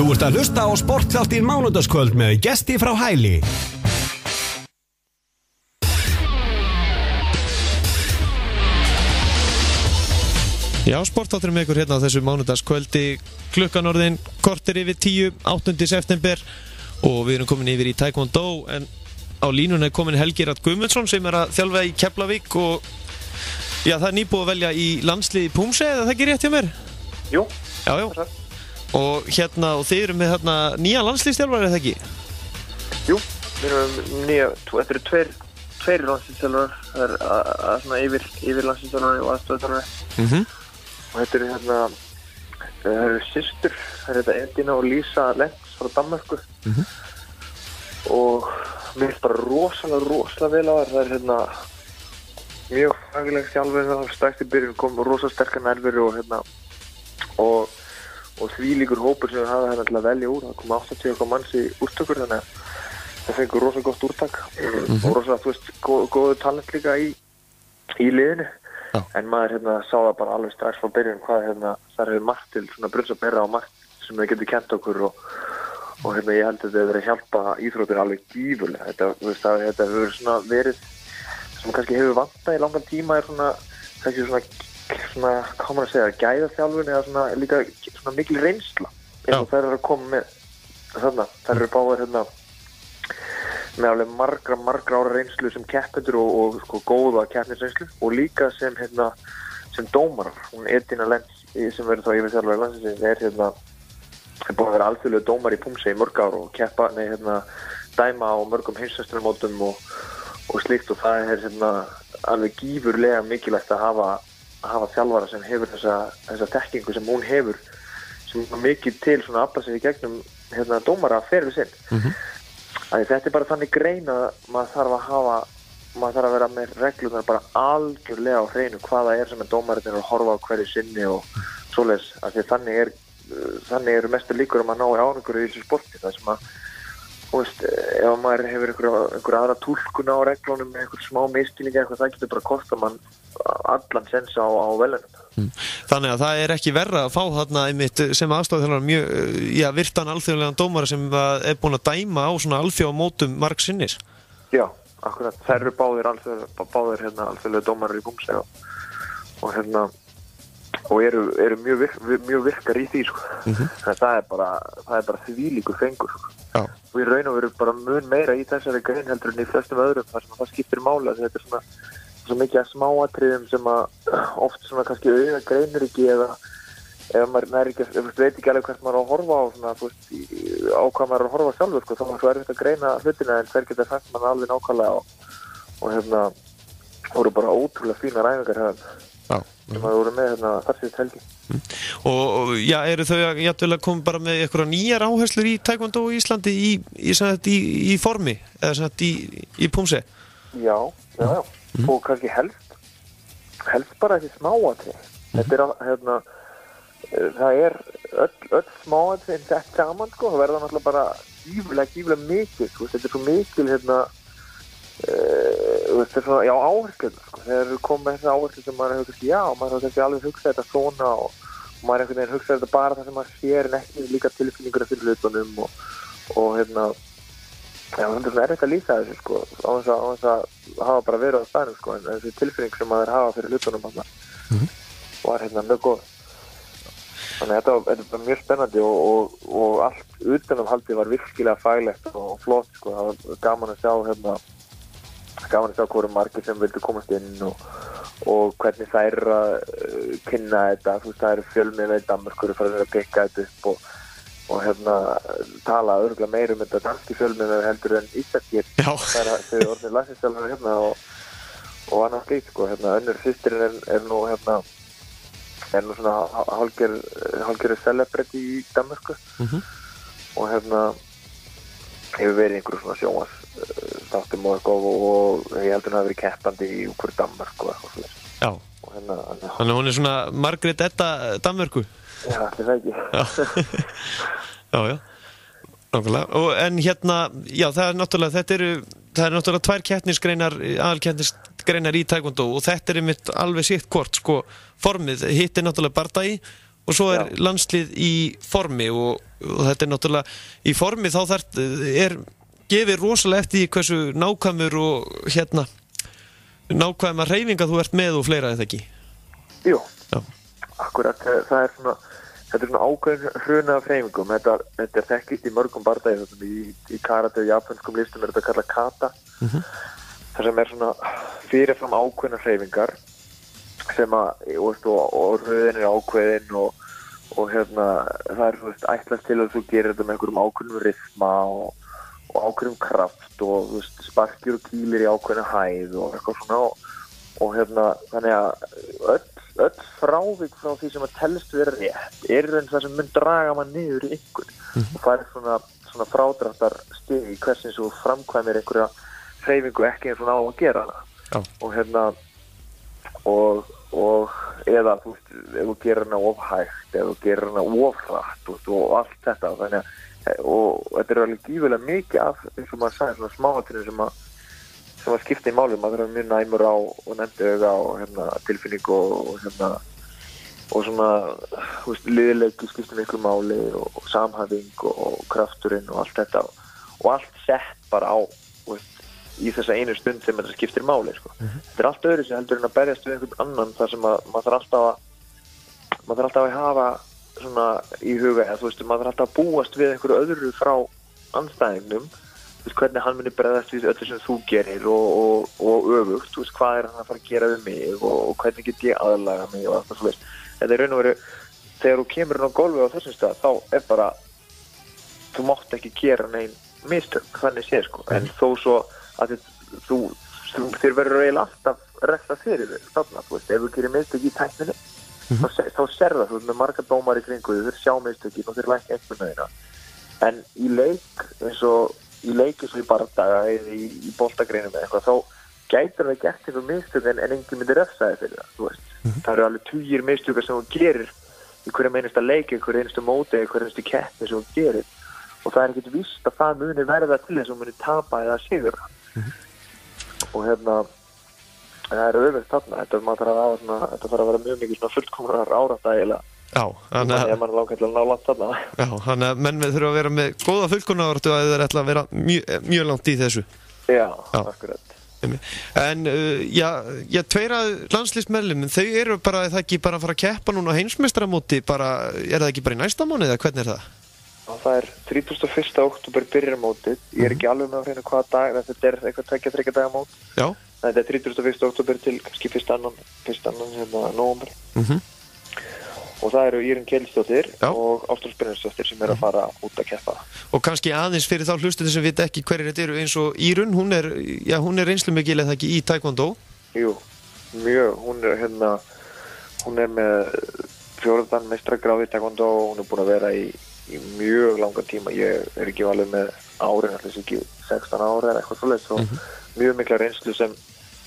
Þú ert að hlusta á Sportþáttinn mánudagskvöld með gesti frá Hæli. Já, Sportþátturinn með ykkur hérna á þessu mánudagskvöldi, klukkan orðin korter yfir 10, 8. september og við erum komin yfir í Taekwondo, en á línunni er komin Helgi Rafn Guðmundsson sem er að þjálfa í Keflavík og já, það er nýbúið að velja í landsliði Pumse, eða það ekki rétt hjá mér? Jú. Já. Og hérna, og þið eru með hérna nýja landsliðsþjálfari, eða ekki? Jú, við erum þetta eru tveir landsliðsþjálfarar, það er svona yfir landsliðsþjálfari og aðstoðarþjálfari. Og þetta eru hérna, það eru systur, það eru þetta Edina og Lísa Lenz frá Danmörku. Og mér finnst bara rosalega vel á það er hérna mjög fagleg þjálfari, það var strax í byrjun, kom rosalega sterkar nærveru og hérna og þvílíkur hópur sem við hafa hérna til að velja úr, það kom 80 manns í úrtökur, þannig að það fengur rosalega gott úrtak og rosalega, þú veist, góðu talent líka í liðinu. En maður hérna sá það bara alveg strax frá byrjun hvað hérna þar hefur margt til svona brunns að bera á margt sem þau getur kent okkur og hérna ég held að þetta hefur verið að hjálpa íþróttir alveg gífurlega. Þetta hefur svona verið sem kannski hefur vantað í langan tíma er svona kannski svona hvað maður að segja, gæðaþjálfun eða svona líka svona mikil reynsla eins og þær eru að koma með þarna. Þær eru báðar hérna með alveg margra ára reynslu sem keppendur og sko góða keppnisreynslu og líka sem hérna sem dómarar. Hún Edina Lenz sem verður þá yfirþjálfari landsliðsins er hérna búin að vera alþjóðlegur dómari í Pumse í mörg ár og keppa dæma á mörgum heimsmeistaramótum og slíkt og það er hérna alveg gífurlega mikilvægt að hafa þjálfara sem hefur þessa tekningu sem hún hefur sem er mikið til svona að afla sig í gegnum hérna dómara ferli sinn. Þetta er bara þannig grein að maður þarf að vera með reglunar bara algjörlega á hreinu hvaða er sem dómarinn er að horfa á hverju sinni og svoleiðis, af því þannig eru mestu líkur að maður ná árangur í þessu sporti, það sem að þú veist, ef maður hefur einhver aðra túlkun á reglunum með einhver smá misskilning eitthvað, það getur bara kosta mann allan sens á velunum. Þannig að það er ekki verra að fá þarna einmitt sem aðstofþjálfari mjög virtan alþjóðlegan dómara sem er búin að dæma á svona alþjóðamótum margsinnis. Já, akkurat, þær eru báðir hérna alþjóðlega dómarar í Pumse og hérna og eru mjög virkar í því sko. Það er bara þvílíkur fengur sko. Og í raun og veru bara mun meira í þessari grein heldur en í flestum öðrum þar sem það skiptir máli að þetta er svona svo mikið að smáatriðum sem að oft svona kannski auðvitað greinir ekki eða ef maður veit ekki alveg hvert maður á að horfa á svona, þú veist, á hvað maður er að horfa sjálfur sko, þá er svo erfitt að greina hlutina en þær geta sagt mann alveg nákvæmlega og hérna voru bara ótrúlega fínar æfingar hérna sem maður voru með hérna þar síðust helgi. Og já, eru þau jafnvel að koma bara með eitthvað nýjar áherslur í Taekwondo í Íslandi í formi eða svona í Pumse? Já. Og kannski helst bara þessi smáatrið. Þetta er hérna það er öll smáatrið en þetta saman sko, það verða náttúrulega bara gífurlega mikil sko, þetta er svo mikil hérna þetta er svona, já, áherslu sko, þegar eru komið þessi áherslu sem maður hefur kannski, já, maður hefur kannski alveg hugsað þetta svona og maður einhvern veginn hugsað þetta bara það sem maður sér en ekki líka tilfinningur fyrir hlutunum og hérna já, það er svona erfitt að lýsa þessu sko, á þess að hafa bara verið á staðnum sko, en þessi tilfinning sem maður hafa fyrir hlutunum var hérna mjög góð. Þannig að þetta var mjög spennandi og allt utanumhaldið var virkilega faglegt og flott sko, það var gaman að sjá hverju margir sem vildu komast inn og hvernig þær kynna þetta, þú veist, það eru fjölmiðlar í Danmörku fyrir að pikka þetta upp og hérna tala örugglega meira þetta danski fjölmiðlar heldur en íslenskir. Það er orðnir landsliðsþjálfari hérna og annað slíkt sko, hérna önnur systirinn er nú hérna er nú svona hálfgerður celebrity í Danmörku og hérna hefur verið einhverjum svona sjónvarpsþáttum og ég heldur hún hafi verið keppandi í hverju Danmörku og eitthvað svona. Já. Og hérna, þannig hún er svona Margrét Edda Danmörku. Já, þetta er ekki. Já. Nákvæmlega. En hérna, já, það er náttúrulega tvær keppnisgreinar, aðalkeppnisgreinar í Taekwondo og þetta er einmitt alveg sitt hvort, sko, formið, hitt er náttúrulega bardagi og svo landslið í formi og þetta náttúrulega í formi þá gefið rosalega eftir hversu nákvæmur og nákvæma hreyfinga þú ert með og fleira eða ekki? Jú, akkurat, það svona þetta svona ákveðin hruna af hreyfingum, þetta þekkist í mörgum bardagi, í karate og japanskum listum þetta kallað kata, þar sem svona fyrirfram ákveðna hreyfingar sem og röðin ákveðin og það ætlast til að þú gerir þetta með einhverjum ákveðnum rytma og ákveðnum kraft og sparkir og kýlir í ákveðna hæð og eitthvað svona og þannig að öll frávik frá því sem að telst vera rétt raun það sem mun draga mann niður í einhvern og það svona frádráttar stig í hversins þú framkvæmir einhverja hreyfingu ekki eins og ná að gera hana og eða ef þú gerir hana of hægt eða þú gerir hana of hratt og allt þetta þannig og þetta alveg gífulega mikið af eins og maður sagði svona smáatriðum sem að skipta í máli, maður þarf mjög næmur á og nefndi auga og tilfinning og svona liðleiki skipta miklu máli og samhæfing og krafturinn og allt þetta og allt sett bara á í þessa einu stund sem þetta skiptir máli þetta allt öðru sem heldur en að berjast við einhvern annan þar sem að maður þarf alltaf að hafa svona í huga maður þarf alltaf að búast við einhverju öðru frá andstæðingnum hvernig hann muni bregðast við öllu sem þú gerir og öfugt, hvað hann að fara að gera við mig og hvernig get ég aðlaga mig og allt það svo þetta raun og veru, þegar þú kemur inn á gólfið á þessum stað, þá bara þú mátt ekki gera nein mistök, þannig séð en þó svo að þér verður eiginlega alltaf refsa fyrir þér, þarna, ef þú gerir mistök í tækninni, þá sér það, með marga dómar í kringu þeir sjá mistökin og þeir lækka einhvern veginn en í leik eins og í bardaga eða í boltagreinum eða eitthvað, þá gætir það gert eitthvað mistök en enginn myndi refsa þig fyrir það, það eru alveg tugir mistökar sem þú gerir í hverjum einasta leik, í hverjum einasta móti, í hverjum einasta keppni sem þú gerir og það ekkert víst að það muni verða til þess að muni tapa eða sigra og það er öfugt þarna, þetta þarf að vera mjög mikið svona fullkomnar árætta eiginlega þannig að mann langar til að ná langt þarna þannig að menn þurfa að vera með góða fullkomnaráttu að þeir ætla að vera mjög langt í þessu akkurat en tveir af landsliðsmeðlimum þau eru bara, það ekki bara að fara að keppa núna á heimsmeistaramóti bara, það ekki bara í næsta mánuði eða hvernig það? Það er 31. október byrjar mótið, ég er ekki alveg með að finna hvaða dag, þetta er eitthvað 2-3 daga mót þetta er 31. október til kannski 1. nóvember og það eru Írunn Ketilsdóttir og Ástrós Brynjarsdóttir sem að fara út að keppa og kannski aðeins fyrir þá hlustendur sem vita ekki hverjir þetta eru eins og Írunn, hún er reynslumikil eða ekki í taekwondo? Jú, mjög, hún er með 4. meistaragráðu í taekwondo og hún er búin að vera í mjög langan tíma, ég er ekki alveg með árin, allir ekki 16 ára eða eitthvað svoleiðis og mjög mikla reynslu sem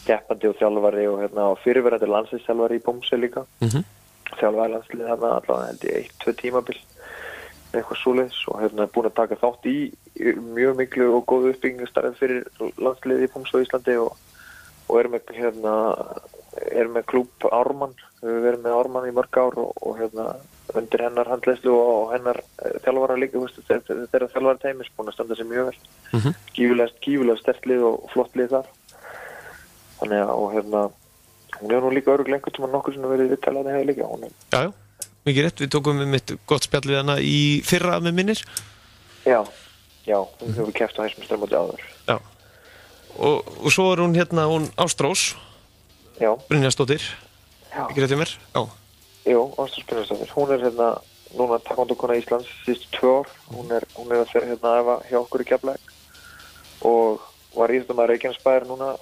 keppandi og þjálfari og fyrirverandi landsliðsþjálfari í Bómsey líka þjálfari landslið allavega held ég 1-2 tímabil eitthvað svoleiðis og búin að taka þátt í mjög miklu og góðu uppbyggingastarfi fyrir landsliðið í Bómsey á Íslandi og er með klúbb Ármann, við verðum með Ármann í mörg ár og undir hennar handleiðslu og hennar þjálfara líka, þetta er þjálfara teymis búin að standa sig mjög vel gífulega sterkt lið og flott lið þar þannig að hún er nú líka örugglega einhvern tímann nokkur sem verið viðtalað hefur líka Já, mikið rétt, við tókum með mitt gott spjall við hana í fyrra með minnir Já, hún hefur keppt á heimsmeistaramóti áður Já, og svo er hún hún Ástrós Brynjarsdóttir ekki rétt hjá mér? Jú, Ástrós Brynjarsdóttir, hún er núna taekwondo-kona Íslands síðustu 2 ár, hún er að fyrir að æfa hjá okkur í Keflavík og var íþróttamaður Reykjanesbæjar núna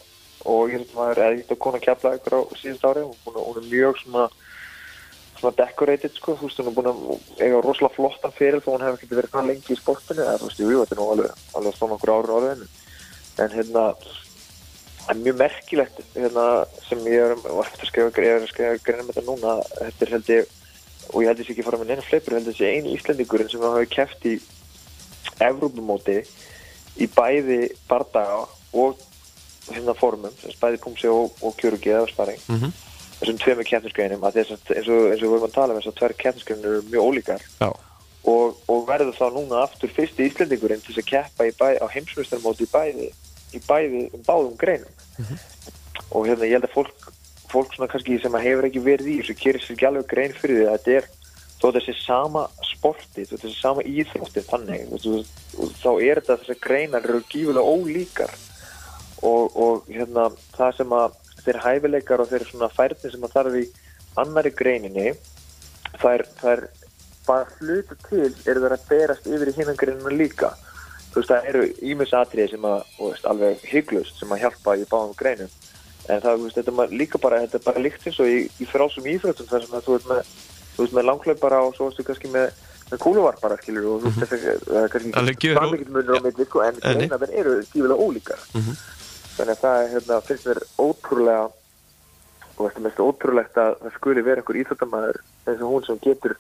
og íþróttamaður eða íþróttakona Keflavíkur á síðustu ári og hún er mjög svona decorated hún er búin að eiga rosalega flottan fyrir þó hún hefur ekki verið það lengi í sportinu eða þetta er nú alveg svona nokkur ári orðin en mjög merkilegt sem ég var eftir að skrifa greina með þetta núna þetta held ég, og ég held þessi ekki fara með neina fleipur, held þessi eini Íslendingurinn sem hafi keppt í Evrópumóti í bæði bardaga og formum, bæði pumsi og kjörugi eða sparring þessum tveimur keppnisgreinum að þess að eins og við vorum að tala þess að tvær keppnisgreinir eru mjög ólíkar og verður þá núna aftur fyrsti Íslendingurinn til að keppa á heimsmeistarmóti í báðum greinum og ég held að fólk svona kannski sem hefur ekki verið í þessu gerir sér ekki alveg grein fyrir því að þetta þó þessi sama sporti, þó þessi sama íþrótti þannig og þá þetta þessar greinar eru gífulega ólíkar og það sem að þeir hæfileikar og þeir svona færni sem að þarf í annari greininni þær bara hluta til eru þeir að berast yfir í hinum greinina líka það eru ýmis atriði sem að alveg hygglust sem að hjálpa í báðum greinum en það þetta líka þetta bara líkt eins og í frjálsum íþróttum þar sem að þú ert með langhlaupara og svo ertu kannski með kúluvarpara skilur og þú veist kannski mikið munur á milli en greinarnar eru gífulega ólíkar þannig að það finnst mér ótrúlega og mest ótrúlegt að það skuli vera einhver íþróttamaður eins og hún sem getur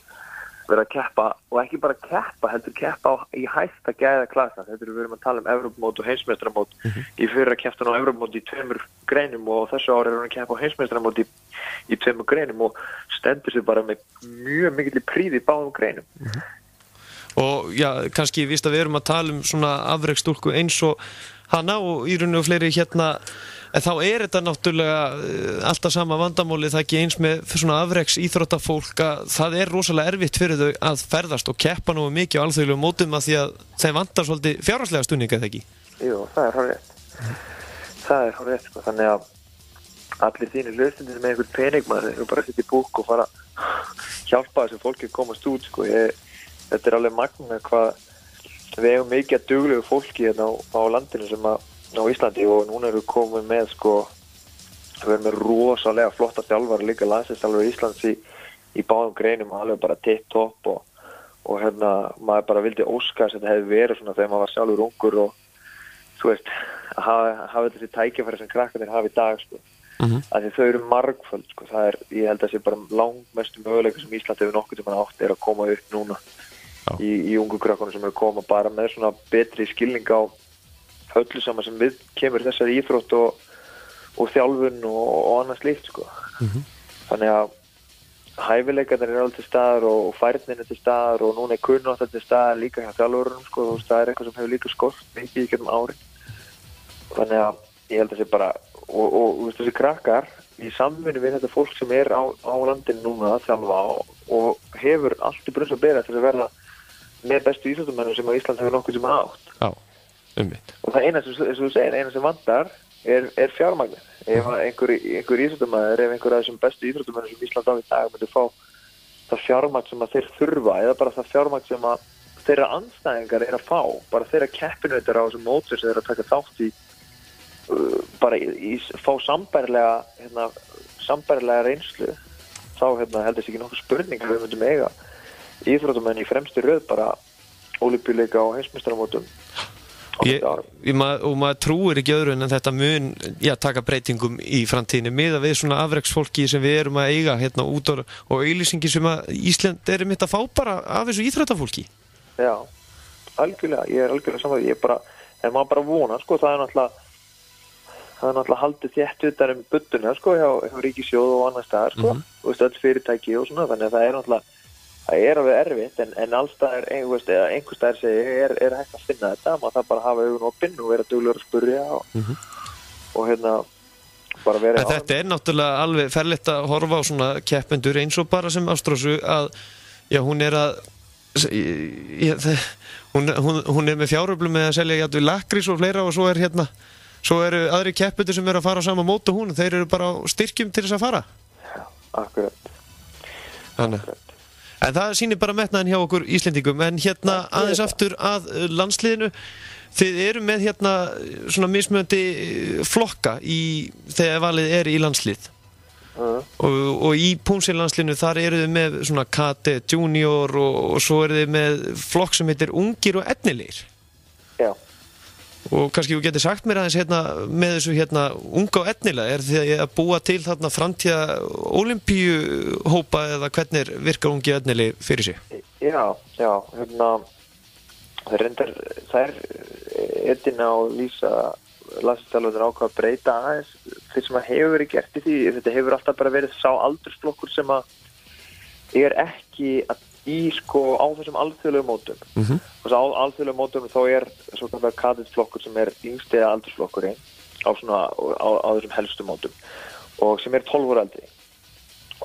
verið að keppa og ekki bara keppa heldur keppa í hæsta gæða klasa þetta við erum að tala Evrópumót og heimsmeistaramót í fyrra keppti á Evrópumót í 2 greinum og þessu ári hún að keppa á heimsmeistaramót í 2 greinum og stendur sig bara með mjög mikill prýði í báðum greinum og já, kannski víst að við erum að tala svona afreksstúlku eins og hana og í raun og fleiri en þá þetta náttúrulega alltaf sama vandamáli það ekki eins með svona afreks íþróttafólk að það rosalega erfitt fyrir þau að ferðast og keppa nú mikið á alþjóðlegum mótum að því að þeim vantar svolítið fjárhagslega stuðning eða ekki? Jú, það hárrétt. Það hárrétt sko, þannig að allir þínir hlustendur með einhvern pening maður eru bara að setja í búk og fara hjálpa þessu fólki að komast út sko. Þetta alveg magna hvað við eigum mikið að duglegu fólki á landinu sem á Íslandi og núna eru við komið með sko við erum með rosalega flotta þjálfara líka landsliðsþjálfari Íslands í báðum greinum alveg bara tipp-topp og maður bara vildi óska að þetta hefði verið svona þegar maður var sjálfur ungur og þú veist að hafa þessi tækifæri sem krakkarnir hafa í dag sko að því þau eru margföld sko ég held að það sé bara langmestu möguleika sem Ísland hefur nokkuð tímann átt að koma upp núna í ungu krakkarnir sem eru koma bara með svona betri skilning á öllu saman sem við kemur þessari íþrótt og þjálfun og annað slíkt sko. Þannig að hæfileikarnir eru alveg til staðar og færnin til staðar og núna kunnáttan til staðar líka hjá þjálfurunum sko, það eitthvað sem hefur líka skort mikið í gegnum árin. Þannig að ég held að þessi bara og þessi krakkar í samvinnu við þetta fólk sem á landinu núna að þjálfa og hefur allt í brunns að bera til að verða með bestu íþróttamönnum sem á Ísland hefur nokkuð sem átt. Og það eina sem þú segir, eina sem vantar er fjármagnið. Ef einhver íþróttamaður, ef einhver af þessum bestu íþróttamönnum sem Ísland á í dag myndi fá það fjármagn sem að þeir þurfa eða bara það fjármagn sem að þeirra andstæðingar að fá, bara þeirra keppinautar á þessum mótsir sem þeir að taka þátt í bara fá sambærilega reynslu þá heldur þessi ekki nokkuð spurning að við myndum eiga íþróttamenn í fremstu röð bara ólympíuleika og heimsmeistaramótum og maður trúir ekki öðru en þetta mun taka breytingum í framtíðinni miðað við svona afreksfólki sem við erum að eiga út og auglýsingi sem að Ísland mitt að fá bara af þessu íþróttafólki. Já, algjörlega, ég algjörlega saman en maður bara vona, sko, það náttúrulega haldið þétt utan budduna, sko, hjá ríkissjóð og annars staðar, sko, og öll fyrirtæki og svona, þannig að það náttúrulega það alveg erfitt, en allstaðar einhvers staðar segir er hægt að finna þetta, maður það bara hafa augun opinn og vera duglegur að spurja og bara vera en þetta náttúrulega alveg ferlegt að horfa á svona keppendur eins og bara sem Ástrásu að hún hún með fjáröflum með að selja jafnvel lakrís og fleira og svo eru aðri keppendur sem eru að fara á sama mót og þeir eru bara á styrkjum til þess að fara. Já, akkurat. Þannig en það sýnir bara metnaðin hjá okkur Íslendingum en aðeins aftur að landsliðinu þið eru með svona mismunandi flokka þegar valið í landslið og í Púnsillandsliðinu þar eru þið með svona KT Junior og svo eru þið með flokk sem heitir Ungir og Efnilegir. Já. Og kannski þú getur sagt mér aðeins með þessu unga og efnilega þið að búa til þarna framtíða ólympíuhópa eða hvernig virkar ungi og efnilegi fyrir sig? Já, það er Edina og Lísa landsliðsþjálfarnir ákvað að breyta aðeins því sem að hefur verið gert í því. Þetta hefur alltaf bara verið sá aldursflokkur sem að ekki í á þessum alþjóðlegu mótum. Og á alþjóðlegu mótum þá svo kallar kadettflokkur sem yngsti aldursflokkurinn á þessum helstu mótum og sem 12 ára eldri.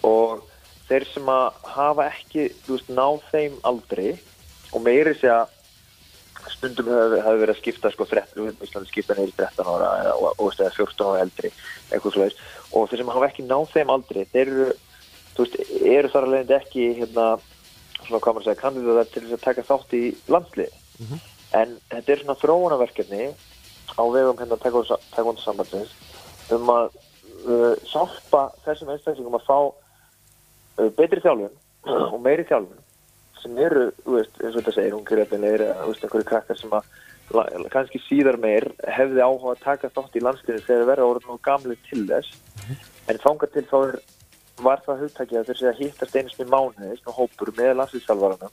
Og þeir sem að hafa ekki, náð þeim aldri og meiri segja stundum hefur verið að skipta 13, Íslandi skipta niður 13 ára og 14 ára eldri, eitthvað svoleiðis. Og þeir sem hafa ekki náð þeim aldri, þeir eru þar alveg ekki, hvað maður segja, kandidatar til þess að taka þátt í landsliði. En þetta er svona þróunarverkefni á vegum taekwondo-sambandsins að hjálpa þessum einstaklingum að fá betri þjálfun og meiri þjálfun sem eru, eins og þetta segir, ungir efnilegir eða einhverju krakkar sem að kannski síðar meir hefði áhuga að taka þátt í landsliðinu þegar þeir verða orðin og gamlir til þess. En þangað til þá var það hugtakið að þeir segja hittast einu sinni í mánuði, svona hópur með landsliðsþjálfarana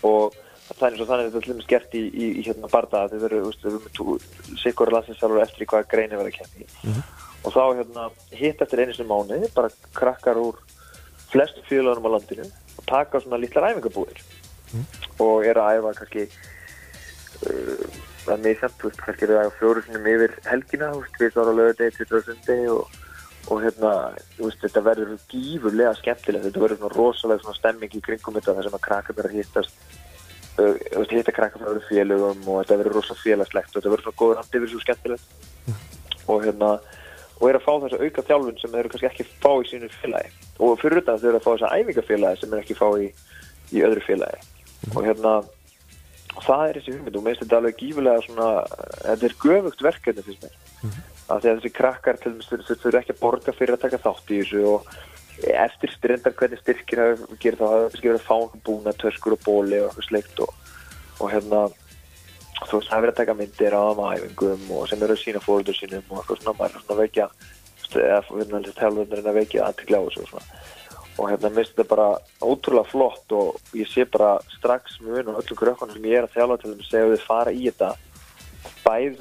og það er eins og þannig að þetta er gert í bardaga þeir eru sikkur landsliðsþjálfar eftir í hvaða greini verða að keppa í. Og þá hittast þeir einu sinni í mánuði, bara krakkar úr flestu félögunum á landinu og taka svona litlar æfingabúðir og að æfa kannski það misjafnt, kannski að æfa 4 sinnum yfir helgina, 2 ára á laugardegi, 2 ára sundi og þetta verður gífurlega skemmtilegt, þetta verður svona rosalega svona stemming í kringum þetta þar sem að krakkar verður að hitta krakkar frá öðrum félögum og þetta verður rosalega félagslegt og þetta verður svona góður andi yfir svo skemmtilegt og að fá þessa auka þjálfun sem þeir eru kannski ekki fá í sínu félagi og fyrir utan þeir eru að fá þessa æfingafélagi sem þeir ekki fá í öðru félagi og það er þessi hugmynd og minnst þetta alveg gífulega svona, þetta er göfugt verkefni fyrst mér af því að þessi krakkar til dæmis þurfa ekki að borga fyrir að taka þátt í þessu og eftir strindar hvernig styrkir hafa gerir þá hafa kannski verið að fá búna, töskur og bóli og eitthvað sleikt og þú veist, það er verið að taka myndir á æfingum og sem eru að sína foreldrar sínum og eitthvað svona, maður er svona að vekja þjálfarnir að vekja athygli á þessu og svona. Og minnst þetta bara ótrúlega flott og ég sé bara strax mun og öllum krökkunum sem ég er að þjálfa til þeim segja þau fara í þetta. Bæði,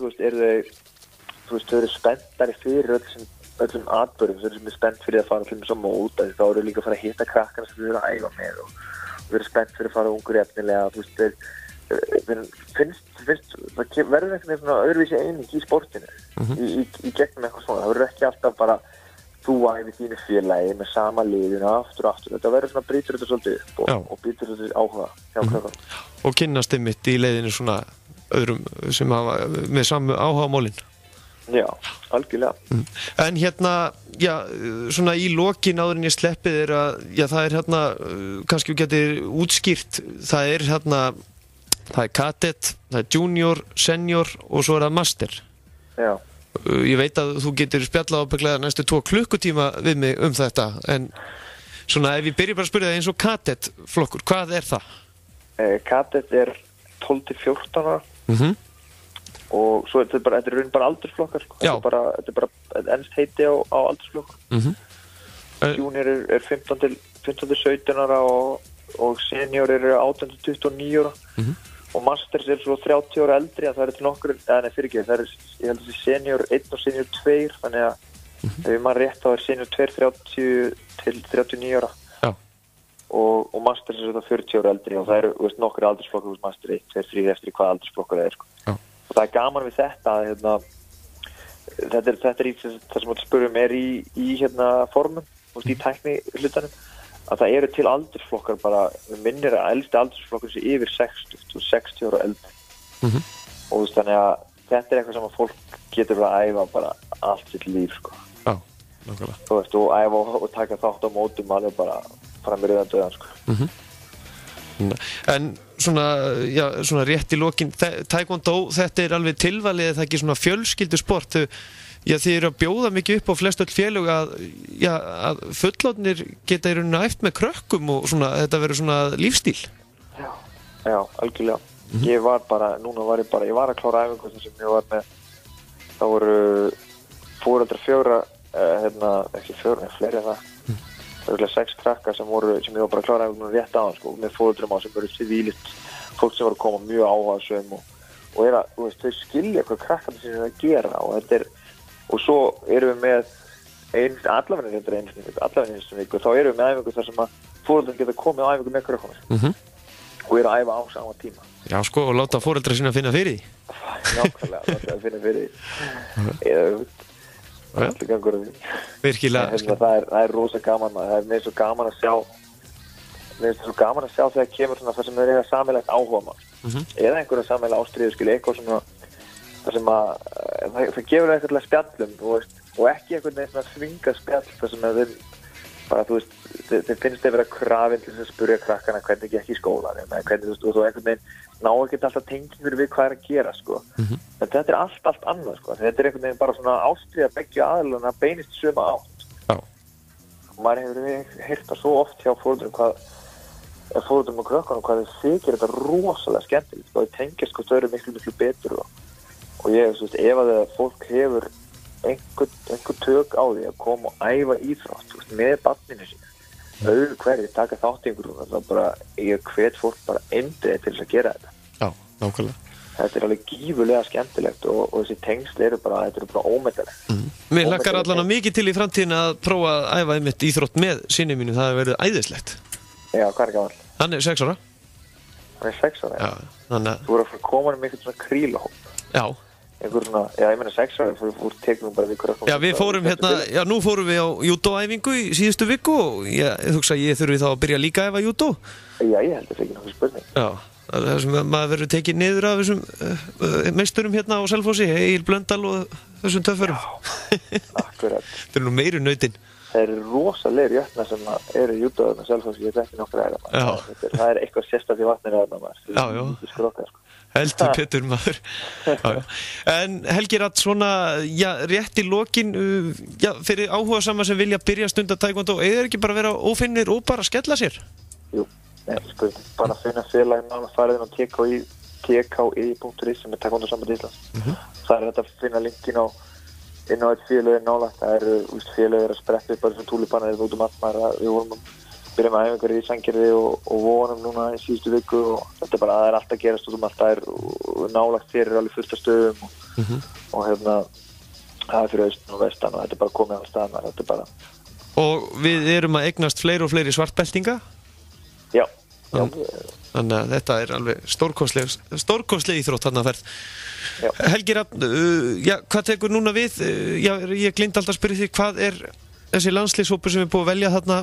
þau eru spenntari fyrir öllum atburðum, þau eru spennt fyrir að fara til þess að móta, þá eru líka að fara að hitta krakkana sem þau eru að æfa með og þau eru spennt fyrir að fara ungur efnilega, það verður eitthvað svona öðruvísi eining í sportinu í gegnum eitthvað svona, það verður ekki alltaf bara þú æfi þínu félagi með sama liðinu aftur, þetta verður svona brýtur þetta svolítið upp og brýtur þetta áhuga hjá krökkunum. Og kynnast einmitt í leiðinu svona öðrum sem hafa með samu áhuga málin. Já, algjörlega. En svona í lokin áður en ég sleppið það er kannski við getur útskýrt, það er það er kadett, það er junior, senior og svo er það master. Já. Ég veit að þú getur spjallað ábygglega næstu 2 klukkutíma við mig þetta, en svona ef ég byrja bara að spyrja það eins og kadett flokkur, hvað er það? Kadett er 12-14 ára og svo þetta er raun bara aldursflokkar, þetta er bara ennst heiti á aldursflokkar. Junior er 15-17 ára og senior er 18-29 ára. Og masters er svo 30 ára eldri að það til nokkur, það er ég held að þessi senior 1 og senior 2, þannig að ef ég maður rétt þá er senior 2 30-39 ára. Já. Og masters er þetta 40 ára eldri og það eru nokkur aldursflokkar hos master 1, 2, 3 eftir hvað aldursflokkar það er. Og það er gaman við þetta að þetta er í það sem þú spurðum er í formum, í tækni hlutanum. Að það eru til aldursflokkar bara, minnir að elsti aldursflokkar sé yfir 60 ára eldri. Og þannig að þetta er eitthvað sem að fólk getur að æfa bara allt sitt líf, Já, nákvæmlega. Og æfa og taka þátt á mótum alveg bara fram með rauðan döðan, En svona rétt í lokin, taekwondo, þetta er alveg tilvalið, það ekki svona fjölskyldusport. Þið eru að bjóða mikið upp á flest öll félög að fullorðnir geta í rauninni æft með krökkum og svona, þetta verður svona lífstíl. Já, algjörlega. Ég var að klára æfingu sem ég var með, þá voru foreldrar 4, ekki 4, fleiri en það. Það eru 6 krakkar sem ég var bara að klára æfingu rétt á, með foreldrum á sem voru civilist, fólk sem voru að koma mjög áhugasöm og að, þú veist, þau skilja hvað krakkarnir sinni að gera og svo erum við með allavega einu viku, þá erum við með æfingu þar sem að foreldrar geta komið á æfingu með krökkunum og eru að æfa á sama tíma. Já, sko, og láta foreldrar sína finna fyrir því. Nákvæmlega, láta það finna fyrir því. Það allir gangur af því. Virkilega. Það er rosa gaman, það er mér svo gaman að sjá þegar kemur svona það sem þeir eiga sameiginlegt áhugamál. Eða einhverja sameiginlega ástríðu, eitthvað svona það sem að það gefur eitthvað spjallum, þú veist, og ekki einhvern veginn svona þvinga spjall þar sem að þeir bara, þú veist, þeir finnst þeir vera krafin til að spyrja krakkana hvernig gekk í skólan eða hvernig, þú veist, og þú einhvern veginn ná ekki alltaf tengingur við hvað að gera, sko. En þetta er allt annað, sko. Þetta er einhvern veginn bara svona ástríða beggja aðilana að beinist sömu átt. Já. Maður hefur heyrt það svo oft hjá foreldrum og krökkunum hvað þeir þykir þetta rosalega skemmtilegt, sko. Þeir tengjast sko þau eru miklu betur og ég, þú veist, ef að fólk hefur einhver tök á því að koma og æfa íþrótt, þú veist, með barninu sínu. Öðru hverju taka þátt í einhverjum, þá bara ég hvet fólk bara eindrið til þess að gera þetta. Já, nákvæmlega. Þetta er alveg gífurlega skemmtilegt og þessi tengsl eru bara ómetanleg. Mér hlakkar allan að mikið til í framtíðin að prófa að æfa einmitt íþrótt með sinni mínu, það hefur verið æðislegt. Já, hvað er gamall? Hann er 6 ára. Hann er 6 ára? Já, þannig að... Þú voru að koma um einhvern svona krílahóp. Já. Einhver svona, já, ég meina 6 ára, þú tekum bara við krökkum. Já, við fórum nú fórum við á júdóæfingu í síðustu viku og ég hugsa að ég þurfi þá að byrja líka að æfa júdó. Já, ég held að það er ekki nokkuð spurning. Já, það er sem maður verður tekið niður af þessum meisturum hérna á Selfossi, Egil Blöndal og þessum töffurum. Já, akkurat. Það er nú meiri nautin. Það eru rosalegir jötnar sem eru í júdóðum og Selfossi, ég þekki nokkur æra maður. Það er eitthvað sérstakt í vatninu að maður. Já. Heldur Pétur maður. En Helgi Ratt, svona, já, rétt í lokin, já, fyrir áhugasama sem vilja byrja stunda taekwondo, eða ekki bara vera ófinnir og bara skella sér? Jú, sko, bara finna félagin nála fariðin á tki.is sem er Taekwondo Samband Íslands. Það er þetta að finna linkin inn á eitt félagin nála. Það eru félagir að spretta upp bara sem túlipanir út allt maður. Við vorum að byrja með æfingar í Sandgerði og vonum núna í síðustu viku og þetta bara, það er allt að gerast út allt. Það er nálagt fyrir alveg fullt af stöðum og það er fyrir austan og vestan og þetta er bara komið á staðnar, þetta er bara. Og við erum að eignast fleiri og fleiri svartbeltinga? Já. Þannig að þetta er alveg stórkostleg íþrótt þarna ferð. Helgi Rapp, já, hvað tekur núna við? Já, ég gleymdi alltaf að spyrja því, hvað er þessi landsliðshópur sem er búið að velja þarna,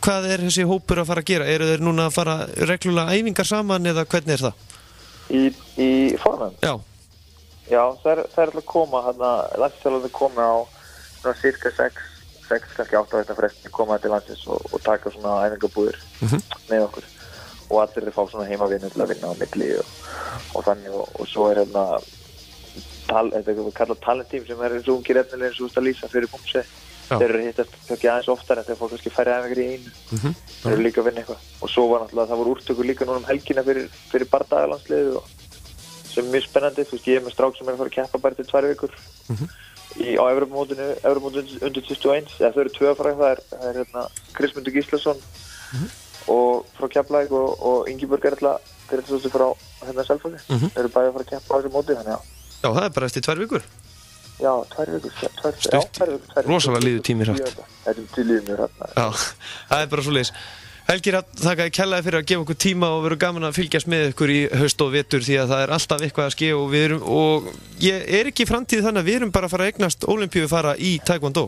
hvað er þessi hópur að fara að gera? Eru þeir núna að fara reglulega æfingar saman eða hvernig er það? Í formann? Já. Já, það er alltaf að koma landsliðshópur koma á svona cirka 6, kannski 8 veitna fresti koma til landsins og taka svona æfingabúðir með okkur og allir er fá svona heimavinnu til að vinna á milli og þannig og svo er þetta kallað talentteam sem er eins og ungir efnilegir eins og að lýsa fyrir Búmse. Þeir eru hittast ekki aðeins oftar en þeir fá kannski færri æfingar í einu. Þeir eru líka að vinna eitthvað. Og svo var náttúrulega, það voru úrtökur líka núna helgina fyrir bardagalandsliðið sem er mjög spennandi. Þú veist, ég er með strák sem er að fara að keppa bara til 2 vikur á Evrópumótinu undir 21. Þau eru 2 að fara, það er Kristmundur Gíslason og frá Keflavík og Ingibjörg Erla frá Selfossi. Þau eru bæði að fara að keppa á þessu móti, þannig að. Já, það er bara eftir 2 vikur. Já, 2 vikur. Stutt, rosalega líður tími hratt. Þetta til líður mjög hratt. Já, það er bara svoleiðis. Helgi Rapp, þakka þér kærlega fyrir að gefa okkur tíma og verður gaman að fylgjast með ykkur í haust og vetur því að það er alltaf eitthvað að ske og ég er ekki í framtíð þannig að við erum bara að fara að eignast Ólympíu fara í Taekwondo.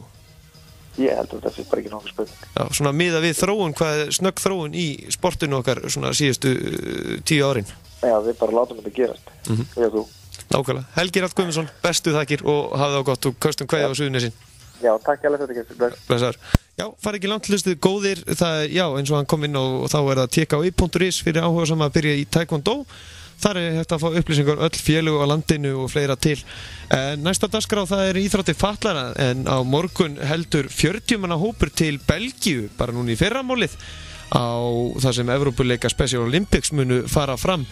Ég held að það sé bara ekki nokkuð spurning. Já, svona miðað við þróun, hvað er snögg þróun í sportinu okkar svona síðustu 10 árin? Já, við bara látum þetta gerast. Ég og þú. Nákvæmlega. Helgi Rapp Guðmundsson, bestu þakkir og hafið það gott og köstum kveðja á Suðurnesin. Já, takk alveg fyrir þetta. Blessaður. Já, farið ekki langt hlustið góðir, það, já, eins og hann kom inn og þá er það tki.is fyrir áhugasama að byrja í Taekwondo. Þar er hægt að fá upplýsingar öll félög á landinu og fleira til. Næsta dagskrá það er íþróttir fatlara en á morgun heldur 40 manna hópur til Belgíu bara núna í fyrramálið á það sem Evrópuleika Special Olympics munu fara fram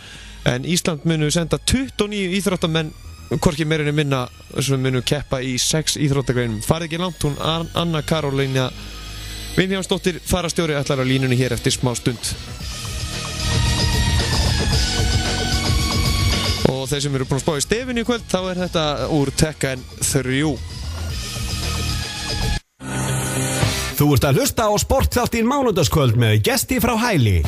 en Ísland munu senda 29 íþróttamenn hvorki meirinu minna sem munu keppa í 6 íþróttagreinum. Farið ekki langt, hún Anna Karolína Vilhjálmsdóttir farastjóri ætlar á línunni hér eftir smá stund. Og þeir sem eru búin að spá í stefinu í kvöld, þá þetta úr Tekken 3. Þú ert að hlusta á Sportþáttinn mánudagskvöld með gesti frá Hæli.